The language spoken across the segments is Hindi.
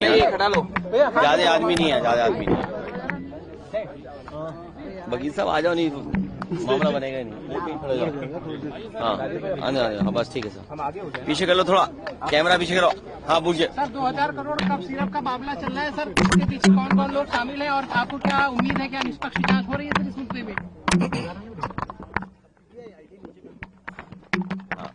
खड़ा लो, ज्यादा आदमी नहीं है, ज्यादा आदमी नहीं है। बाकी सब आ जाओ, नहीं मामला बनेगा नहीं। हाँ आने हाँ बस ठीक है सर, पीछे कर लो थोड़ा, कैमरा पीछे करो। हाँ पूछिए सर। 2000 करोड़ का सिरप का मामला चल रहा है सर, इसके पीछे कौन कौन लोग शामिल हैं और आपको क्या उम्मीद है, क्या निष्पक्ष जांच हो रही है सर इस मुद्दे में? हाँ,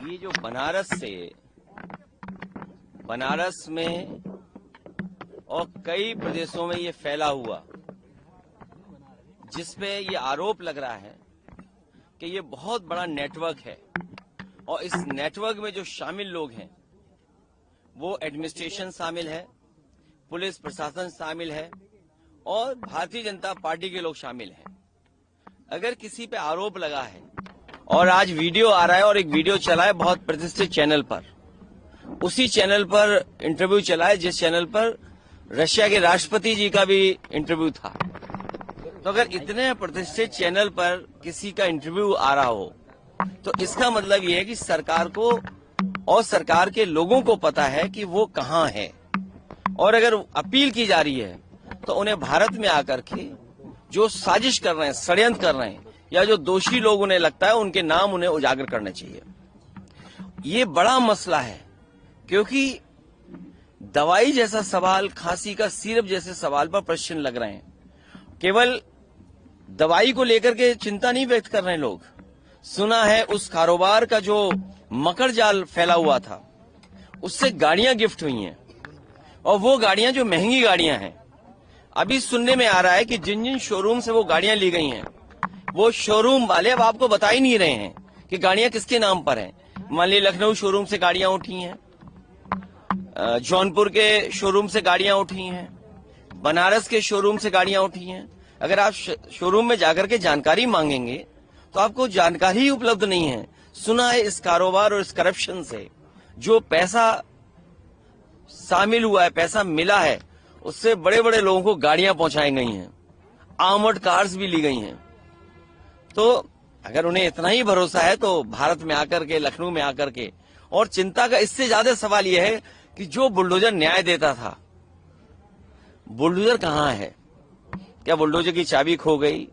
ये जो बनारस में और कई प्रदेशों में ये फैला हुआ, जिसपे ये आरोप लग रहा है कि ये बहुत बड़ा नेटवर्क है और इस नेटवर्क में जो शामिल लोग हैं वो एडमिनिस्ट्रेशन शामिल है, पुलिस प्रशासन शामिल है और भारतीय जनता पार्टी के लोग शामिल हैं। अगर किसी पे आरोप लगा है और आज वीडियो आ रहा है और एक वीडियो चला है बहुत प्रतिष्ठित चैनल पर, उसी चैनल पर इंटरव्यू चला है जिस चैनल पर रशिया के राष्ट्रपति जी का भी इंटरव्यू था, तो अगर इतने प्रतिष्ठित चैनल पर किसी का इंटरव्यू आ रहा हो तो इसका मतलब ये है कि सरकार को और सरकार के लोगों को पता है कि वो कहां है। और अगर अपील की जा रही है तो उन्हें भारत में आकर के जो साजिश कर रहे हैं, षड्यंत्र कर रहे हैं, या जो दोषी लोग उन्हें लगता है उनके नाम उन्हें उजागर करने चाहिए। ये बड़ा मसला है, क्योंकि दवाई जैसा सवाल, खांसी का सिरप जैसे सवाल पर प्रश्न लग रहे हैं। केवल दवाई को लेकर के चिंता नहीं व्यक्त कर रहे हैं लोग। सुना है उस कारोबार का जो मकर जाल फैला हुआ था, उससे गाड़ियां गिफ्ट हुई हैं, और वो गाड़ियां जो महंगी गाड़ियां हैं। अभी सुनने में आ रहा है कि जिन जिन शोरूम से वो गाड़ियां ली गई हैं, वो शोरूम वाले अब आपको बता ही नहीं रहे हैं कि गाड़ियां किसके नाम पर हैं। मान लीजिए लखनऊ शोरूम से गाड़ियां उठी हैं, जौनपुर के शोरूम से गाड़ियां उठी हैं, बनारस के शोरूम से गाड़ियां उठी हैं। अगर आप शोरूम में जाकर के जानकारी मांगेंगे तो आपको जानकारी ही उपलब्ध नहीं है। सुना है इस कारोबार और इस करप्शन से जो पैसा शामिल हुआ है, पैसा मिला है, उससे बड़े बड़े लोगों को गाड़ियां पहुंचाई गई हैं, आर्मर्ड कार्स भी ली गई हैं। तो अगर उन्हें इतना ही भरोसा है तो भारत में आकर के, लखनऊ में आकर के, और चिंता का इससे ज्यादा सवाल यह है कि जो बुलडोजर न्याय देता था, बुलडोजर कहां है? क्या बुलडोजर की चाबी खो गई?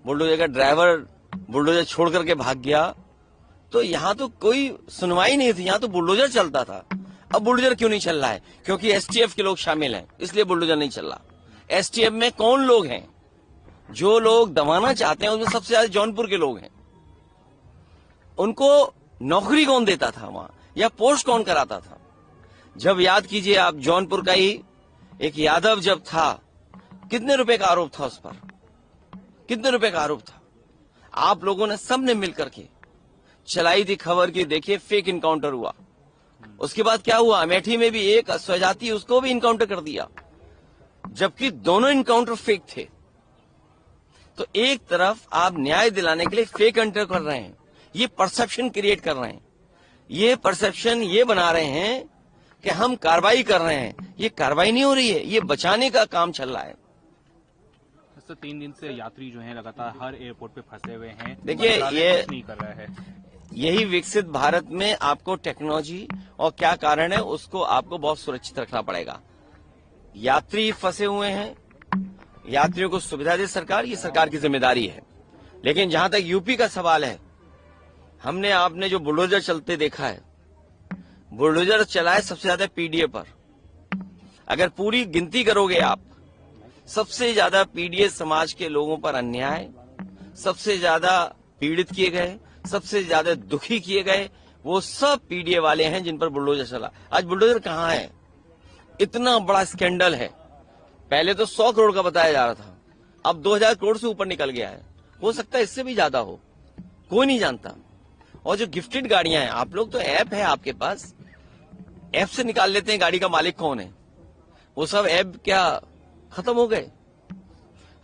बुलडोजर का ड्राइवर बुलडोजर छोड़ करके भाग गया? तो यहां तो कोई सुनवाई नहीं थी, यहां तो बुलडोजर चलता था। अब बुलडोजर क्यों नहीं चल रहा है? क्योंकि एसटीएफ के लोग शामिल हैं, इसलिए बुलडोजर नहीं चल रहा। एसटीएफ में कौन लोग हैं? जो लोग दबाना चाहते हैं उसमें सबसे ज्यादा जौनपुर के लोग हैं। उनको नौकरी कौन देता था वहां, या पोस्ट कौन कराता था? जब याद कीजिए आप, जौनपुर का ही एक यादव जब था, कितने रुपए का आरोप था उस पर? कितने रुपए का आरोप था? आप लोगों ने, सबने मिलकर के चलाई थी खबर की, देखिए फेक इनकाउंटर हुआ। उसके बाद क्या हुआ? अमेठी में भी एक स्वजाति, उसको भी इनकाउंटर कर दिया, जबकि दोनों इनकाउंटर फेक थे। तो एक तरफ आप न्याय दिलाने के लिए फेक एंटर कर रहे हैं, ये परसेप्शन क्रिएट कर रहे हैं, ये परसेप्शन ये बना रहे हैं कि हम कार्रवाई कर रहे हैं। ये कार्रवाई नहीं हो रही है, ये बचाने का काम चल रहा है। 3 दिन से यात्री जो हैं लगातार हर एयरपोर्ट पे फंसे हुए हैं। देखिए, ये नहीं कर रहा है। यही विकसित भारत में आपको टेक्नोलॉजी और क्या कारण है उसको आपको बहुत सुरक्षित रखना पड़ेगा। यात्री फंसे हुए हैं, यात्रियों को सुविधा दे सरकार, ये सरकार की जिम्मेदारी है। लेकिन जहां तक यूपी का सवाल है, हमने आपने जो बुलडोजर चलते देखा है, बुलडोजर चला है सबसे ज्यादा पीडीए पर। अगर पूरी गिनती करोगे आप, सबसे ज्यादा पीडीए समाज के लोगों पर अन्याय, सबसे ज्यादा पीड़ित किए गए, सबसे ज्यादा दुखी किए गए, वो सब पीडीए वाले हैं जिन पर बुलडोजर चला। आज बुलडोजर कहां है? इतना बड़ा स्कैंडल है। पहले तो 100 करोड़ का बताया जा रहा था, अब 2000 करोड़ से ऊपर निकल गया है। हो सकता है इससे भी ज्यादा हो, कोई नहीं जानता। और जो गिफ्टेड गाड़ियां हैं, आप लोग तो ऐप है आपके पास, ऐप से निकाल लेते हैं गाड़ी का मालिक कौन है। वो सब ऐप क्या खत्म हो गए?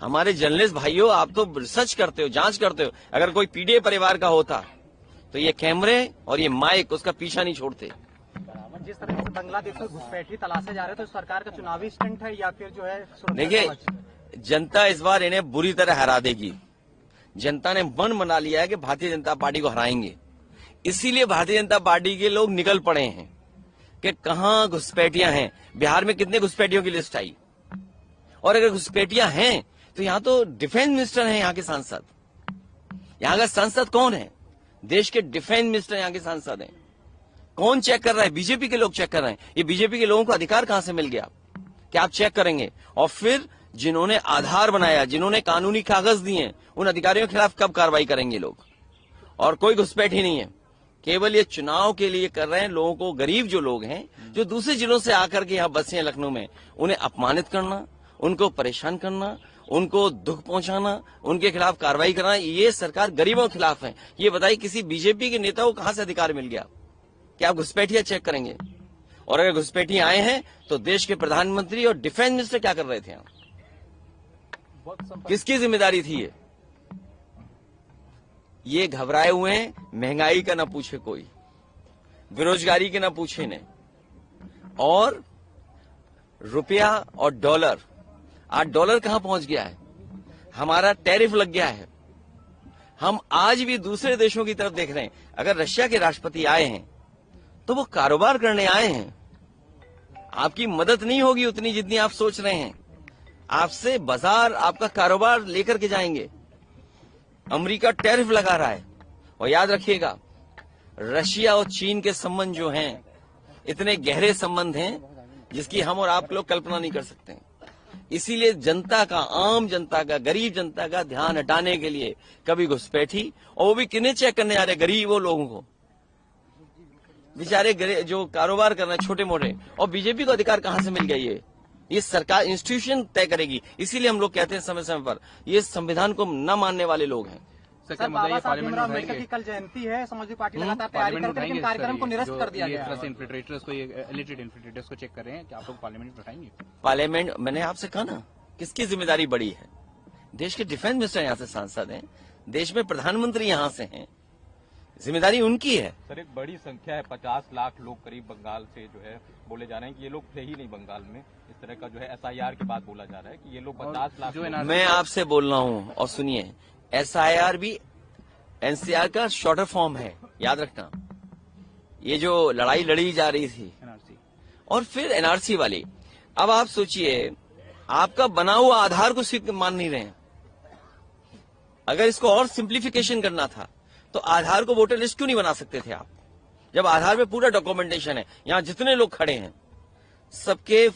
हमारे जर्नलिस्ट भाइयों, आप तो रिसर्च करते हो, जांच करते हो। अगर कोई पीडीए परिवार का होता तो ये कैमरे और ये माइक उसका पीछा नहीं छोड़ते। जिस तरह से बांग्लादेश में घुसपैठी तलाशे जा रहे, तो सरकार का चुनावी स्टंट है या फिर जो है? देखिए, जनता इस बार इन्हें बुरी तरह हरा देगी। जनता ने मन बना लिया है कि भारतीय जनता पार्टी को हराएंगे, इसीलिए भारतीय जनता पार्टी के लोग निकल पड़े हैं कि कहां घुसपैठियां हैं। बिहार में कितने घुसपैठियों की लिस्ट आई, और अगर घुसपैठियां हैं तो यहां तो डिफेंस मिनिस्टर हैं, यहां के सांसद। यहां का सांसद कौन है? देश के डिफेंस मिनिस्टर यहां के सांसद हैं। कौन चेक कर रहा है? बीजेपी के लोग चेक कर रहे हैं। ये बीजेपी के लोगों को अधिकार कहां से मिल गया कि आप चेक करेंगे? और फिर जिन्होंने आधार बनाया, जिन्होंने कानूनी कागज दिए, उन अधिकारियों के खिलाफ कब कार्रवाई करेंगे लोग? और कोई घुसपैठी नहीं है, केवल ये चुनाव के लिए कर रहे हैं। लोगों को, गरीब जो लोग हैं, जो दूसरे जिलों से आकर के यहाँ बसे हैं लखनऊ में, उन्हें अपमानित करना, उनको परेशान करना, उनको दुख पहुंचाना, उनके खिलाफ कार्रवाई करना, ये सरकार गरीबों के खिलाफ है। ये बताइए किसी बीजेपी के नेता को कहां से अधिकार मिल गया कि आप घुसपैठियां चेक करेंगे? और अगर घुसपैठियां आए हैं तो देश के प्रधानमंत्री और डिफेंस मिनिस्टर क्या कर रहे थे यहाँ? किसकी जिम्मेदारी थी ये घबराए हुए हैं। महंगाई का ना पूछे कोई, बेरोजगारी के ना पूछे ने, और रुपया और डॉलर, आज डॉलर कहां पहुंच गया है? हमारा टैरिफ लग गया है। हम आज भी दूसरे देशों की तरफ देख रहे हैं। अगर रशिया के राष्ट्रपति आए हैं तो वो कारोबार करने आए हैं, आपकी मदद नहीं होगी उतनी जितनी आप सोच रहे हैं। आपसे बाजार, आपका कारोबार लेकर के जाएंगे। अमेरिका टैरिफ लगा रहा है, और याद रखिएगा, रशिया और चीन के संबंध जो हैं, इतने गहरे संबंध हैं जिसकी हम और आप लोग कल्पना नहीं कर सकते। इसीलिए जनता का, आम जनता का, गरीब जनता का ध्यान हटाने के लिए कभी घुसपैठी, और वो भी किन्हें चेक करने आ रहे? गरीबों लोगों को, बेचारे जो कारोबार कर रहे हैं छोटे मोटे। और बीजेपी को अधिकार कहां से मिल गया? ये सरकार, इंस्टीट्यूशन तय करेगी। इसीलिए हम लोग कहते हैं समय समय पर, ये संविधान को न मानने वाले लोग हैं। सर, बाबा साहब भीमराव अम्बेडकर की कल जयंती है, समाजवादी पार्टी लगातार तैयारी करती है, लेकिन कार्यक्रम को निरस्त कर दिया गया है। इन्फिल्ट्रेटर्स को चेक कर रहे हैं कि आप लोग पार्लियामेंट में बैठाएंगे? पार्लियामेंट, मैंने आपसे कहा ना, किसकी जिम्मेदारी बड़ी है? देश के डिफेंस मिनिस्टर यहाँ से सांसद हैं, देश में प्रधानमंत्री यहाँ से हैं, जिम्मेदारी उनकी है। सर, एक बड़ी संख्या है, 50 लाख लोग करीब बंगाल से जो है बोले जा रहे हैं कि ये लोग थे ही नहीं बंगाल में। इस तरह का जो है SIR के बाद बोला जा रहा है कि ये लोग 50 लाख। मैं आपसे बोल रहा हूँ, और सुनिए, SIR भी NCR का शॉर्टर फॉर्म है, याद रखना। ये जो लड़ाई लड़ी जा रही थी, और फिर NRC वाली। अब आप सोचिए, आपका बना हुआ आधार को मान नहीं रहे हैं। अगर इसको और सिंप्लीफिकेशन करना था तो आधार को वोटर लिस्ट क्यों नहीं बना सकते थे आप? जब आधार में पूरा डॉक्यूमेंटेशन है, यहां जितने लोग खड़े हैं सबके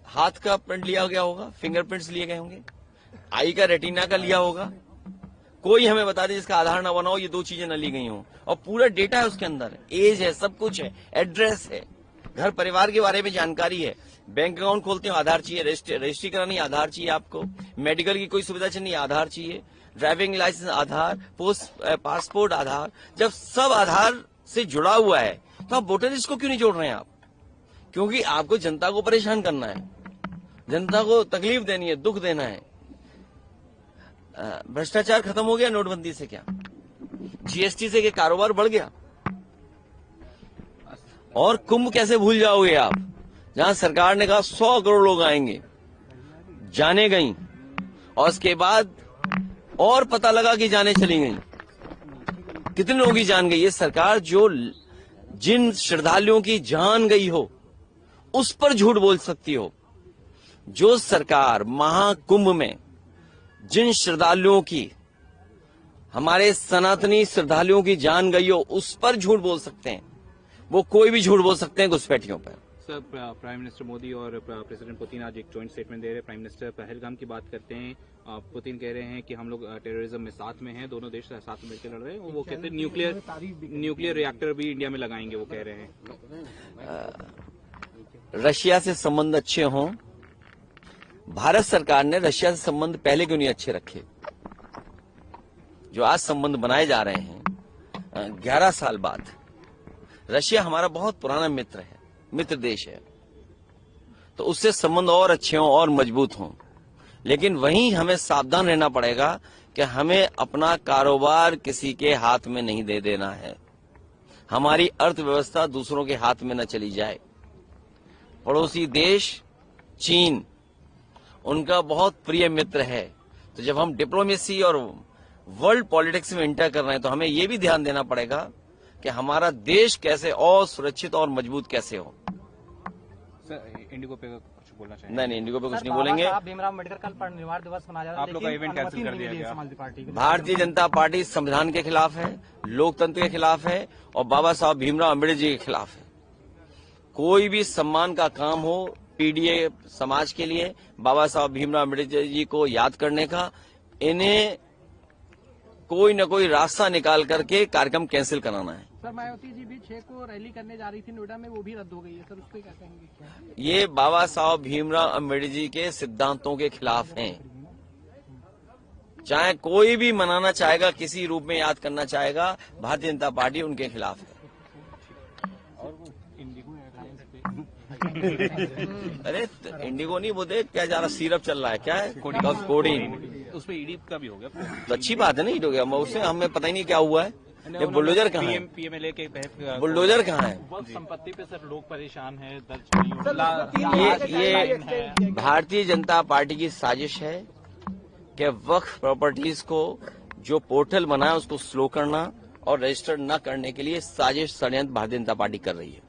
हाथ का प्रिंट लिया गया होगा, फिंगरप्रिंट्स लिए गए होंगे, आई का, रेटिना का लिया होगा। कोई हमें बता दे जिसका आधार ना बना हो, ये दो चीजें न ली गई हो, और पूरा डेटा है उसके अंदर, एज है, सब कुछ है, एड्रेस है, घर परिवार के बारे में जानकारी है। बैंक अकाउंट खोलते हो, आधार चाहिए, रजिस्ट्री करानी, आधार चाहिए आपको, मेडिकल की कोई सुविधा चाहिए, आधार चाहिए, ड्राइविंग लाइसेंस आधार, पासपोर्ट आधार। जब सब आधार से जुड़ा हुआ है तो आप वोटर लिस्ट को क्यों नहीं जोड़ रहे हैं आप? क्योंकि आपको जनता को परेशान करना है, जनता को तकलीफ देनी है, दुख देना है। भ्रष्टाचार खत्म हो गया नोटबंदी से? क्या GST से के कारोबार बढ़ गया? और कुंभ कैसे भूल जाओगे आप, जहां सरकार ने कहा 100 करोड़ लोग आएंगे, जाने गई, और उसके बाद और पता लगा कि जाने चली गई। कितने लोगों की जान गई? ये सरकार जो जिन श्रद्धालुओं की जान गई हो उस पर झूठ बोल सकती हो। जो सरकार महाकुंभ में जिन श्रद्धालुओं की, हमारे सनातनी श्रद्धालुओं की जान गई हो, उस पर झूठ बोल सकते हैं। वो कोई भी झूठ बोल सकते हैं घुसपैठियों पर। सर, प्राइम मिनिस्टर मोदी और प्रेसिडेंट पुतिन आज एक जॉइंट स्टेटमेंट दे रहे हैं। प्राइम मिनिस्टर पहलगाम की बात करते हैं, पुतिन कह रहे हैं कि हम लोग टेररिज्म में साथ में हैं, दोनों देश साथ में मिलकर लड़ रहे हैं। वो कहते हैं न्यूक्लियर रिएक्टर भी इंडिया में लगाएंगे, वो कह रहे हैं। रशिया से संबंध अच्छे हों, भारत सरकार ने रशिया से संबंध पहले क्यों नहीं अच्छे रखे? जो आज संबंध बनाए जा रहे हैं 11 साल बाद। रशिया हमारा बहुत पुराना मित्र है, मित्र देश है, तो उससे संबंध और अच्छे हों और मजबूत हों। लेकिन वहीं हमें सावधान रहना पड़ेगा कि हमें अपना कारोबार किसी के हाथ में नहीं दे देना है, हमारी अर्थव्यवस्था दूसरों के हाथ में न चली जाए। पड़ोसी देश चीन उनका बहुत प्रिय मित्र है, तो जब हम डिप्लोमेसी और वर्ल्ड पॉलिटिक्स में एंटर कर रहे हैं तो हमें यह भी ध्यान देना पड़ेगा कि हमारा देश कैसे और सुरक्षित और मजबूत कैसे हो। सर इंडिगो पे कुछ बोलना चाहिए? नहीं, इंडिगो पे कुछ नहीं बोलेंगे। भीमराव अम्बेडकर कल परिनिर्वाण दिवस मनाया जा रहा है, आप लोग का लेकिन इवेंट कैंसिल कर अनुमति दिया नहीं मिली गया। समाजवादी पार्टी की। भारतीय जनता पार्टी संविधान के खिलाफ है, लोकतंत्र के खिलाफ है और बाबा साहब भीमराव अम्बेडकर जी के खिलाफ है। कोई भी सम्मान का काम हो पीडीए समाज के लिए, बाबा साहब भीमराव अम्बेडकर जी को याद करने का, इन्हें कोई न कोई रास्ता निकाल करके कार्यक्रम कैंसिल कराना है। सर मायावती जी भी 6 को रैली करने जा रही थी नोएडा में, वो भी रद्द हो गई है सर, उस पर क्या कहेंगे? ये बाबा साहब भीमराव अम्बेडकर जी के सिद्धांतों के खिलाफ हैं। चाहे कोई भी मनाना चाहेगा, किसी रूप में याद करना चाहेगा, भारतीय जनता पार्टी उनके खिलाफ है। अरे इंडिगो नहीं, वो देख क्या जा रहा, सिरप चल रहा है, क्या है कोडिन। उसमें ईडी का भी हो गया। तो अच्छी बात है ना, हो गया, उससे हमें पता ही नहीं क्या हुआ है। ये बुलडोजर कहाँ है? पीएमएलए के तहत बुलडोजर कहाँ है? वक्त संपत्ति पे सर लोग परेशान है, दर्ज नहीं ये भारतीय जनता पार्टी की साजिश है कि वक्फ प्रॉपर्टीज को जो पोर्टल बना है उसको स्लो करना और रजिस्टर्ड न करने के लिए साजिश षड्यंत्र भारतीय जनता पार्टी कर रही है।